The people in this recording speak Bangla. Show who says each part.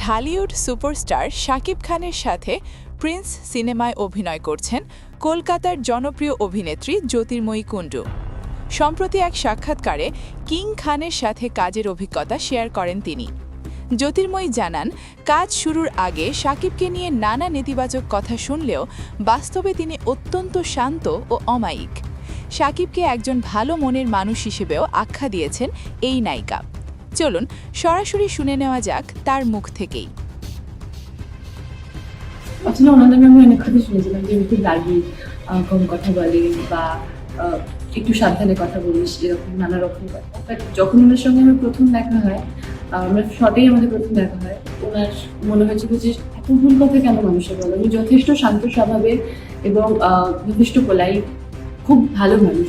Speaker 1: ঢালিউড সুপারস্টার শাকিব খানের সাথে প্রিন্স সিনেমায় অভিনয় করছেন কলকাতার জনপ্রিয় অভিনেত্রী জ্যোতির্ময়ী কুণ্ডু। সম্প্রতি এক সাক্ষাৎকারে কিং খানের সাথে কাজের অভিজ্ঞতা শেয়ার করেন তিনি। জ্যোতির্ময়ী জানান, কাজ শুরুর আগে শাকিবকে নিয়ে নানা নেতিবাচক কথা শুনলেও বাস্তবে তিনি অত্যন্ত শান্ত ও অমায়িক। শাকিবকে একজন ভালো মনের মানুষ হিসেবেও আখ্যা দিয়েছেন এই নায়িকা। চলুন সরাসরি শুনে নেওয়া যাক তার মুখ থেকেই।
Speaker 2: আসলে ওনার নামে আমি অনেক কথা শুনেছিলাম যে একটু রাগী, কম কথা বলে বা একটু সাবধানে কথা বলিস, এরকম নানা রকম কথা। বাট যখন ওনার সঙ্গে আমার প্রথম দেখা হয়, আমরা শর্টেই আমাদের প্রথম দেখা হয়, ওনার মনে হয়েছিল যে এত ভুল কথা কেন মানুষের বলে। উনি যথেষ্ট শান্ত স্বভাবের এবং যথেষ্ট পোলাইট, খুব ভালো মানুষ।